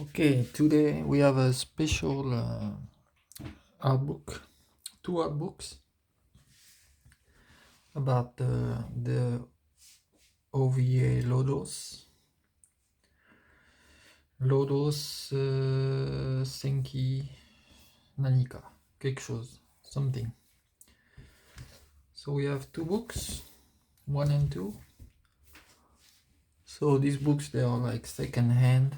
Okay, today we have a special art book, two art books about the OVA Lodoss, Senki Nanika, quelque chose, something. So we have two books, 1 and 2. So these books, they are like second hand.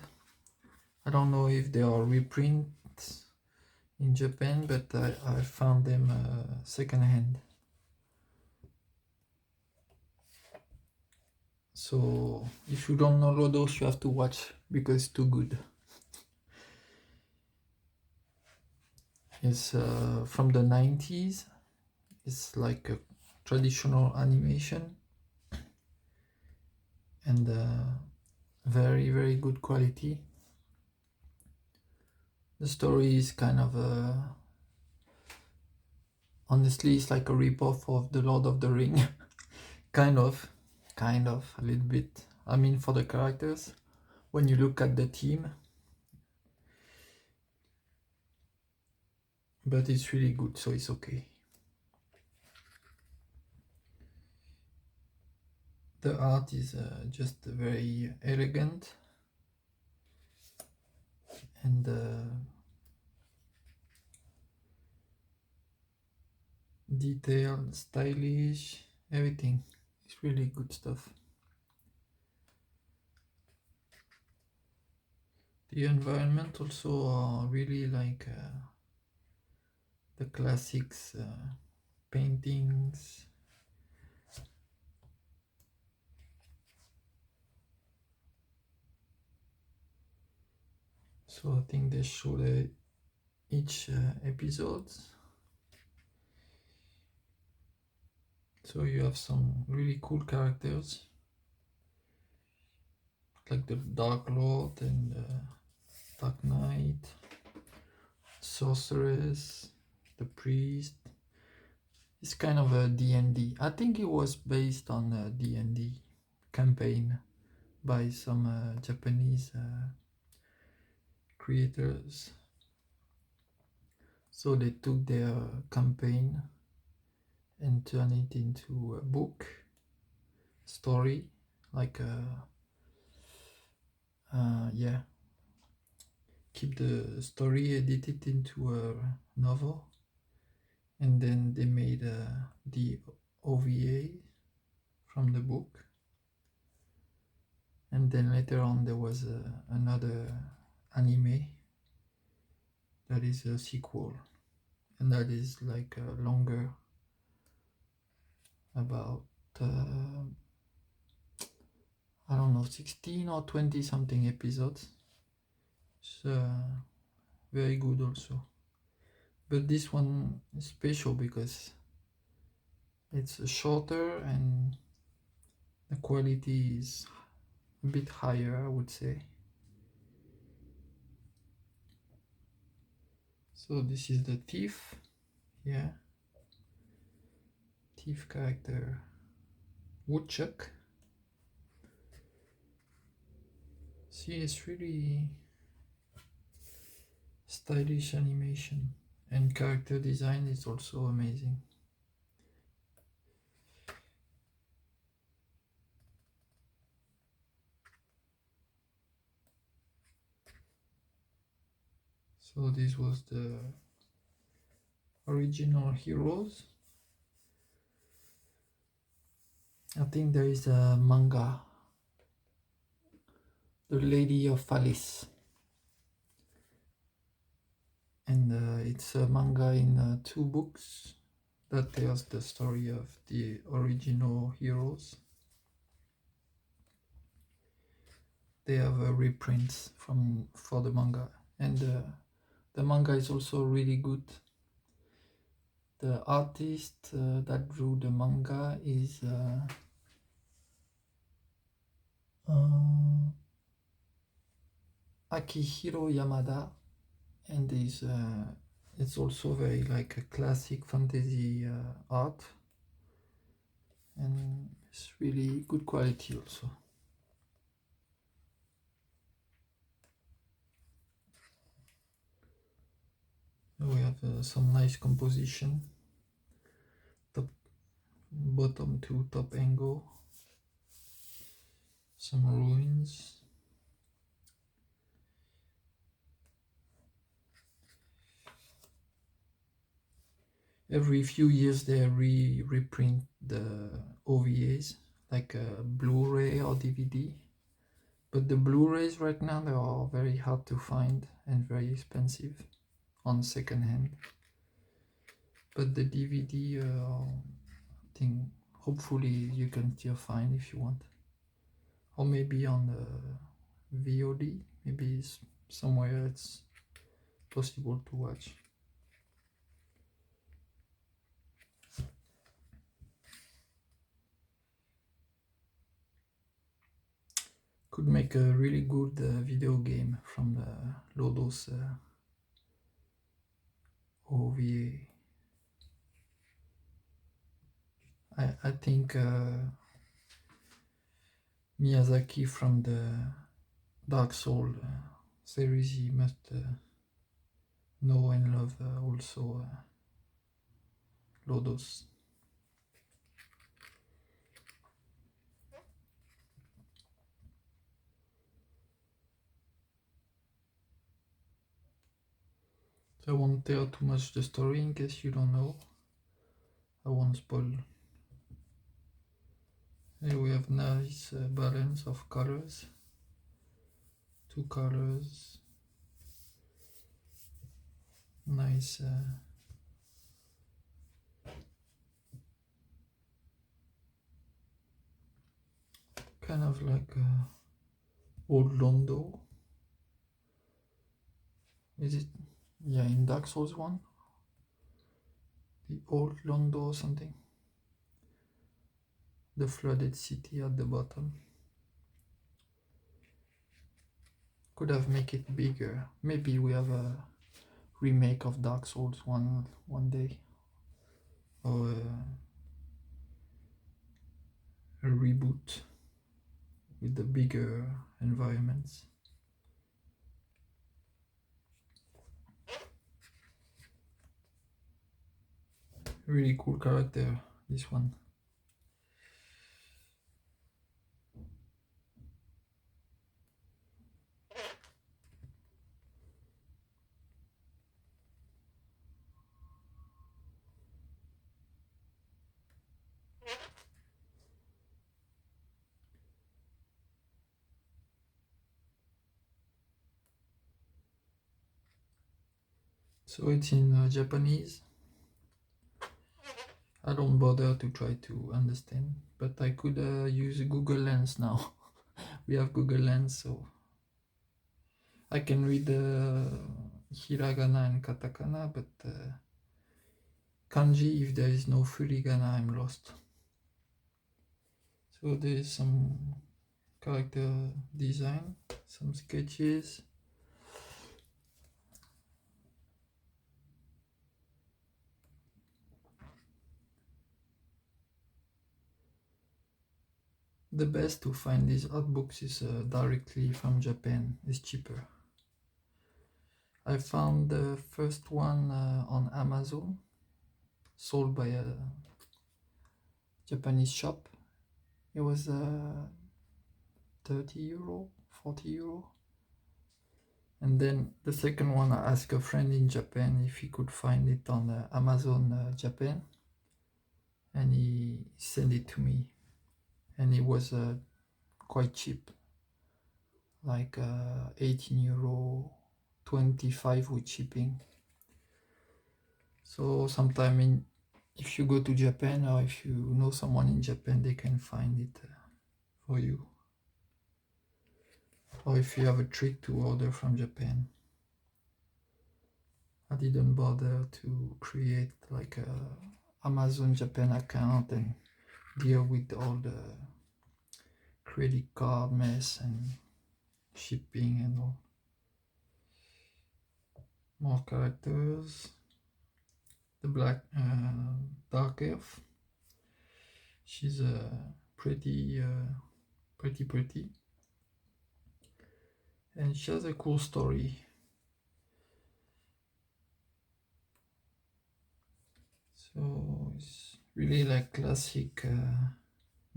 I don't know if they are reprints in Japan, but I found them second hand. So if you don't know Lodoss, you have to watch because it's too good. It's from the 90s. It's like a traditional animation and very, very good quality. The story is kind of honestly, it's like a ripoff of the Lord of the Ring. kind of, a little bit. I mean, for the characters, when you look at the team, but it's really good, so it's okay. The art is just very elegant and detailed, stylish, everything. It's really good stuff. The environment also are really like the classics paintings. So I think they show each episode. So you have some really cool characters like the Dark Lord and Dark Knight, Sorceress, the Priest. It's kind of a D&D. I think it was based on a D&D campaign by some Japanese creators. So they took their campaign and turned it into a book story, like yeah, keep the story, edit it into a novel, and then they made the OVA from the book, and then later on there was another anime that is a sequel, and that is like longer, about I don't know, 16 or 20 something episodes. It's very good also, but this one is special because it's shorter and the quality is a bit higher, I would say. So this is the thief, yeah, thief character Woodchuck. See, it's really stylish animation, and character design is also amazing. So this was the original heroes. I think there is a manga, The Lady of Alice, and it's a manga in 2 books that tells the story of the original heroes. They have reprints for the manga, and the manga is also really good. The artist that drew the manga is Akihiro Yamada, and it's also very like a classic fantasy art, and it's really good quality also. have some nice composition. Top, bottom to top angle. Some ruins. Every few years they reprint the OVAs, like a Blu-ray or DVD. But the Blu-rays right now, they are very hard to find and very expensive on second hand. But the DVD, I think hopefully you can still find if you want. Or maybe on the VOD, maybe it's somewhere it's possible to watch. Could make a really good video game from the Lodoss OVA. I think Miyazaki from the Dark Souls series, he must know and love also Lodoss. So I won't tell too much the story in case you don't know. I won't spoil. Here we have nice balance of colors. Two colors. Nice kind of like old Londo. Is it? Yeah, in Dark Souls 1. The old Londo or something. The flooded city at the bottom. Could have make it bigger. Maybe we have a remake of Dark Souls one day. Or a reboot with the bigger environments. Really cool character, this one. So it's in Japanese. I don't bother to try to understand, but I could use Google Lens now. We have Google Lens, so I can read hiragana and katakana, but kanji, if there is no furigana, I'm lost. So there's some character design, some sketches. The best to find these artbooks is directly from Japan. It's cheaper. I found the first one on Amazon, sold by a Japanese shop. It was 30 euro, 40 euro. And then the second one, I asked a friend in Japan if he could find it on Amazon Japan, and he sent it to me, and it was quite cheap, like 18 euro, 25 with shipping. So sometime if you go to Japan, or if you know someone in Japan, they can find it for you. Or if you have a trick to order from Japan. I didn't bother to create like a Amazon Japan account and deal with all the credit card mess and shipping and all. More characters. The black dark elf. She's pretty, and she has a cool story. So it's really like classic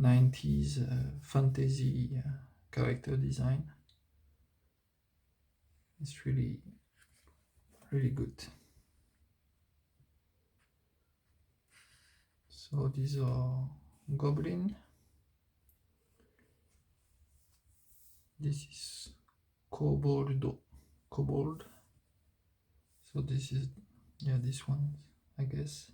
90s fantasy character design. It's really, really good. So these are goblin. This is kobold. So this is, yeah, this one, I guess.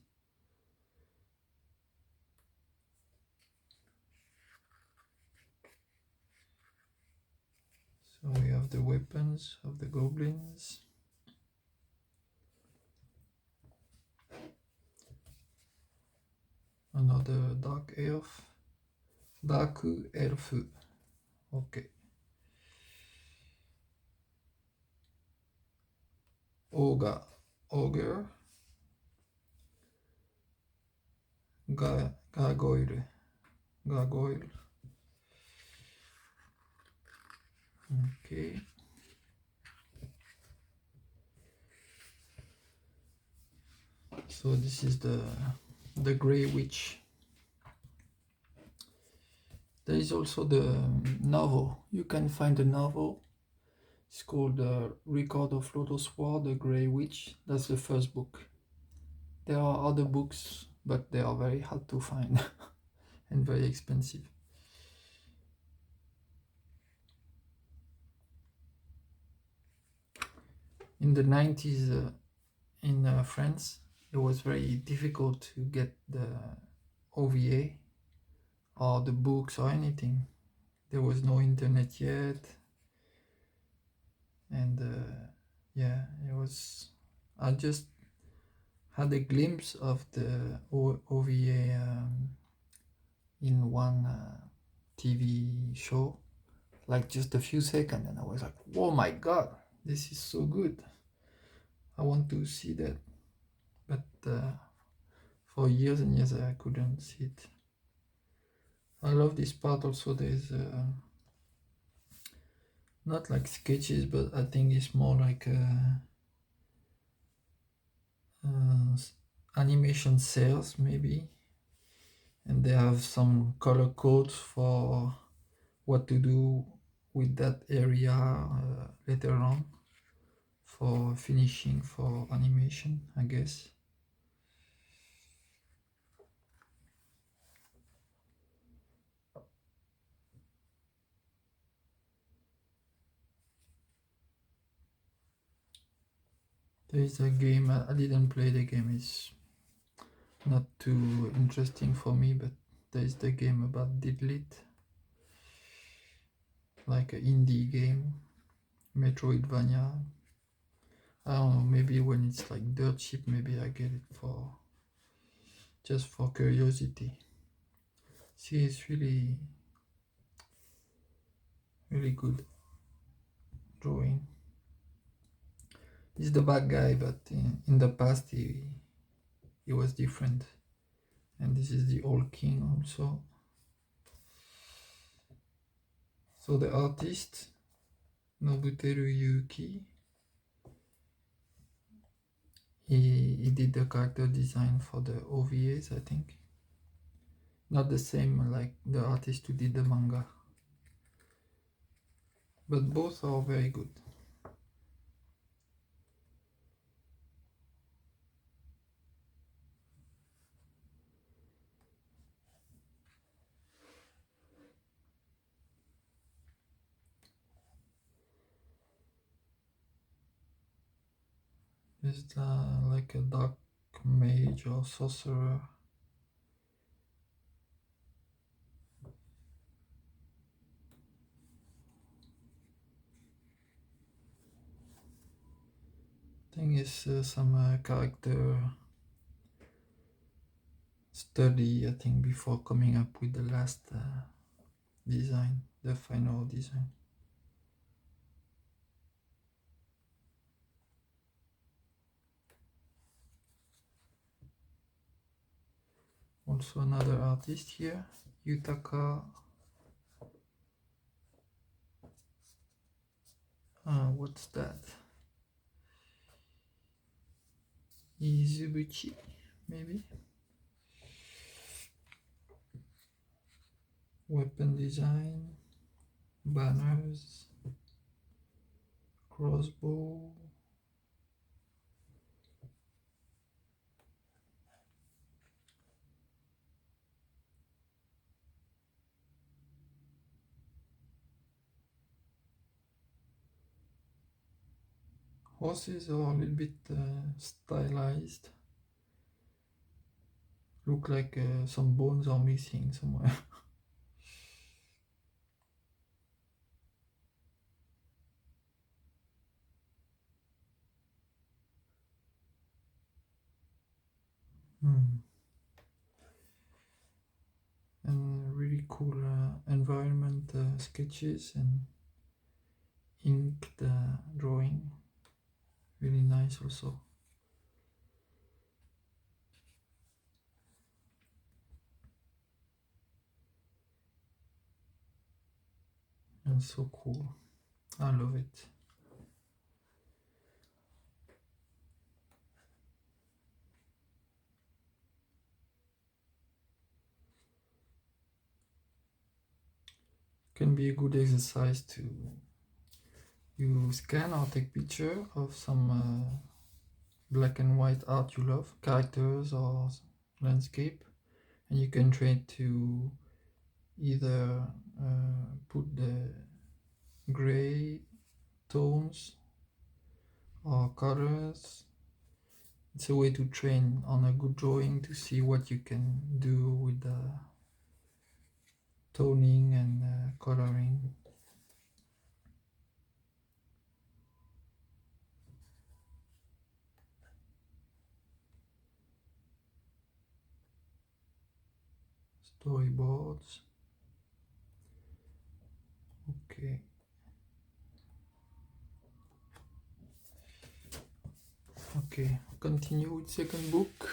So we have the weapons of the goblins. Another dark elf. Dark elf. Okay. Ogre. Gargoyle. Okay. So this is the Grey Witch. There is also the novel. You can find the novel. It's called The Record of Lodoss War, The Grey Witch. That's the first book. There are other books, but they are very hard to find and very expensive. In the 90s in France, it was very difficult to get the OVA or the books or anything. There was no internet yet, and yeah, it was. I just had a glimpse of the OVA in one TV show, like just a few seconds, and I was like, "Oh my god, this is so good! I want to see that." But for years and years, I couldn't see it. I love this part also. There's not like sketches, but I think it's more like animation cells maybe, and they have some color codes for what to do with that area later on for finishing, for animation, I guess. There is a game, I didn't play the game, it's not too interesting for me, but there is the game about Didlit, like an indie game, Metroidvania. I don't know, maybe when it's like dirt cheap, maybe I get it for just for curiosity. See, it's really, really good drawing. He's the bad guy, but in the past he was different. And this is the old king also. So the artist, Nobuteru Yuki, he did the character design for the OVAs, I think. Not the same like the artist who did the manga. But both are very good. Is like a dark mage or sorcerer. I think it's some character study, I think, before coming up with the last design, the final design. Also another artist here, Yutaka. What's that? Izubuchi, maybe? weapon design, banners, crossbow, horses are a little bit stylized. Look like some bones are missing somewhere. And really cool environment sketches and inked drawing. Really nice also. And so cool. I love it. Can be a good exercise to you scan or take picture of some black and white art you love, characters or landscape, and you can try to either put the gray tones or colors. It's a way to train on a good drawing to see what you can do with the toning and coloring. Storyboards. Okay. Okay, continue with second book.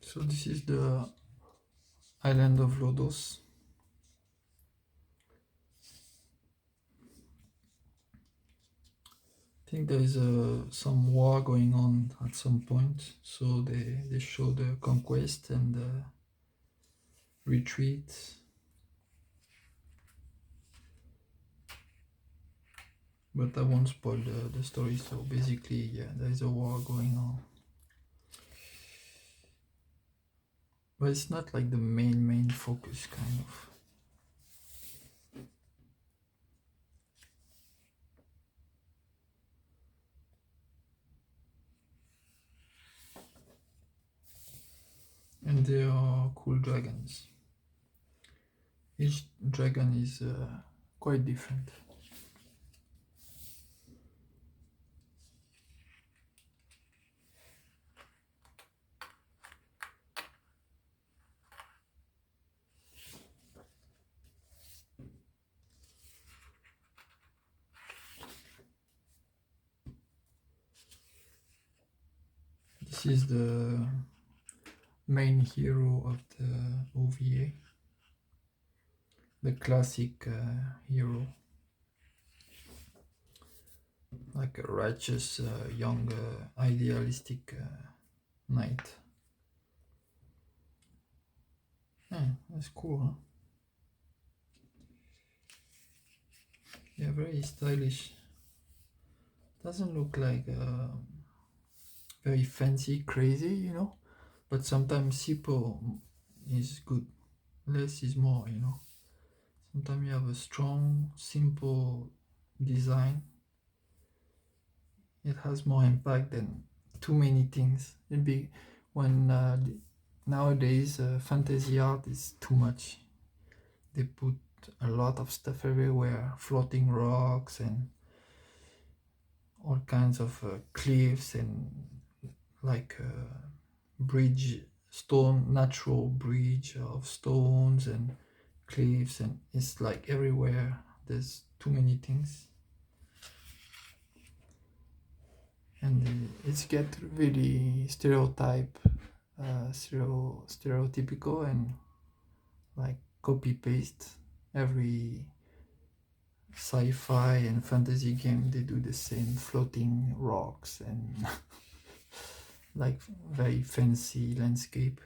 So this is the island of Lodoss. I think there is some war going on at some point, so they show the conquest and the retreat. But I won't spoil the story, so basically, yeah, there is a war going on. But it's not like the main focus, kind of. And there are cool dragons. Each dragon is quite different. This is the main hero of the OVA, the classic hero, like a righteous, young, idealistic knight. Yeah, that's cool, huh? Yeah, very stylish. Doesn't look like very fancy, crazy, you know, but sometimes simple is good. Less is more, you know. Sometimes you have a strong, simple design. It has more impact than too many things. Maybe when nowadays fantasy art is too much. They put a lot of stuff everywhere, floating rocks and all kinds of cliffs and like bridge stone natural bridge of stones and cliffs, and it's like everywhere there's too many things, and it's get really stereotypical and like copy paste. Every sci-fi and fantasy game, they do the same floating rocks and like very fancy landscape.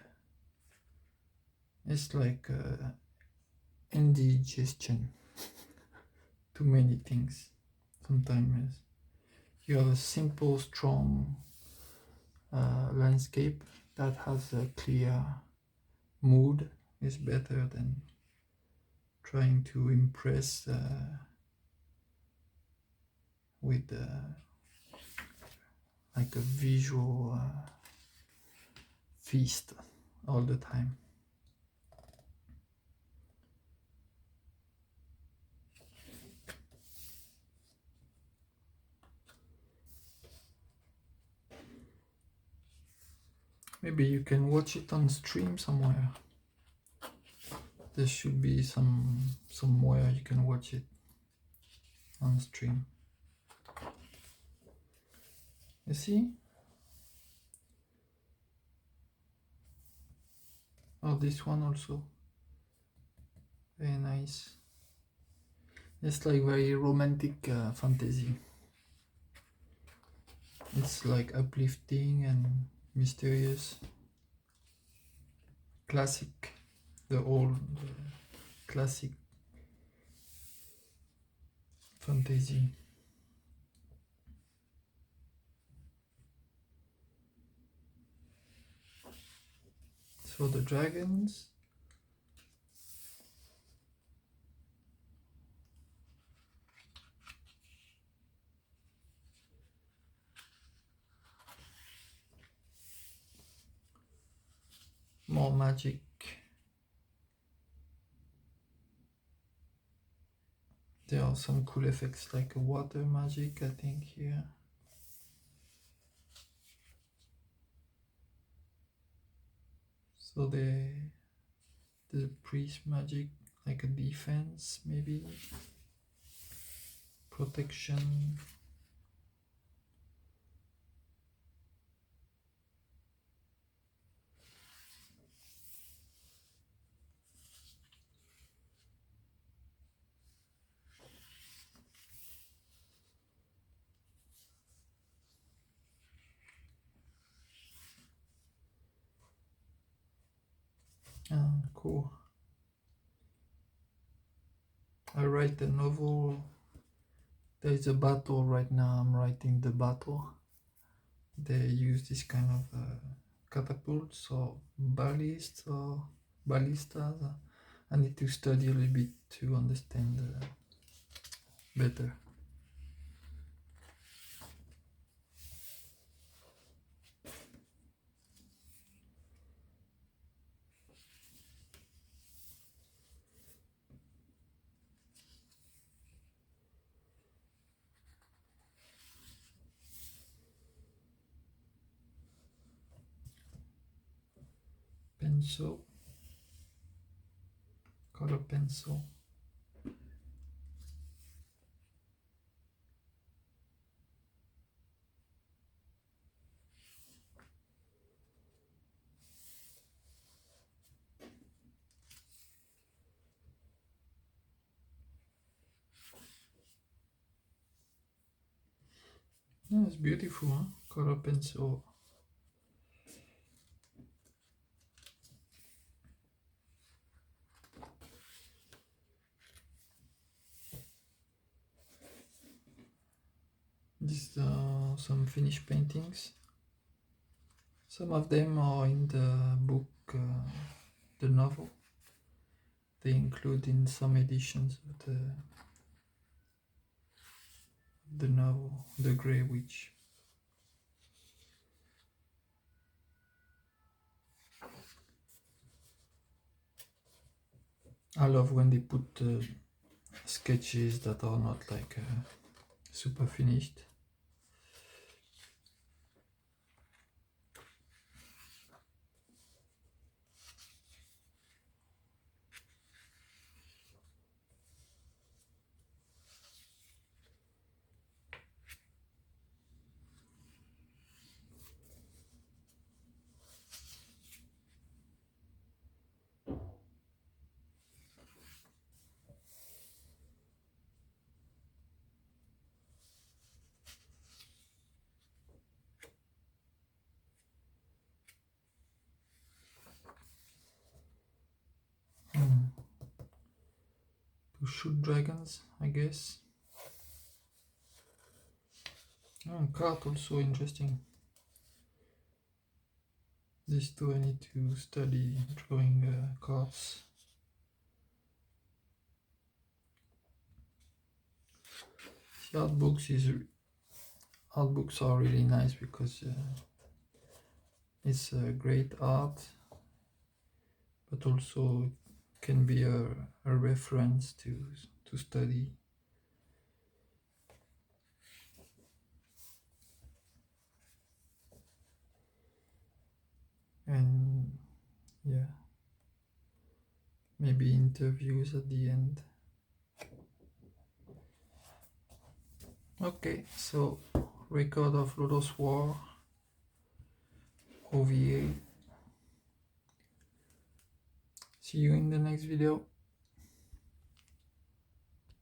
It's like indigestion. Too many things. Sometimes you have a simple, strong landscape that has a clear mood is better than trying to impress with like a visual feast all the time. Maybe you can watch it on stream somewhere. There should be somewhere you can watch it on stream. You see? Oh, this one also. Very nice. It's like very romantic fantasy. It's like uplifting and mysterious. Classic. The old classic fantasy. So the dragons. More magic. There are some cool effects like a water magic, I think, here. So the priest magic, like a defense, maybe protection. Cool. I write a novel. There is a battle right now. I'm writing the battle. They use this kind of catapults or ballistas. I need to study a little bit to understand better. Pencil, color pencil. Yeah, it's beautiful, huh? Color pencil. These are some finished paintings. Some of them are in the book, the novel. They include in some editions of the novel, The Grey Witch. I love when they put sketches that are not like super finished. shoot dragons, I guess. Oh, card also interesting. These two I need to study drawing cards. The Artbooks are really nice because it's great art, but also it can be a reference to study. And yeah, maybe interviews at the end. Okay, so record of Lodoss War, OVA. See you in the next video.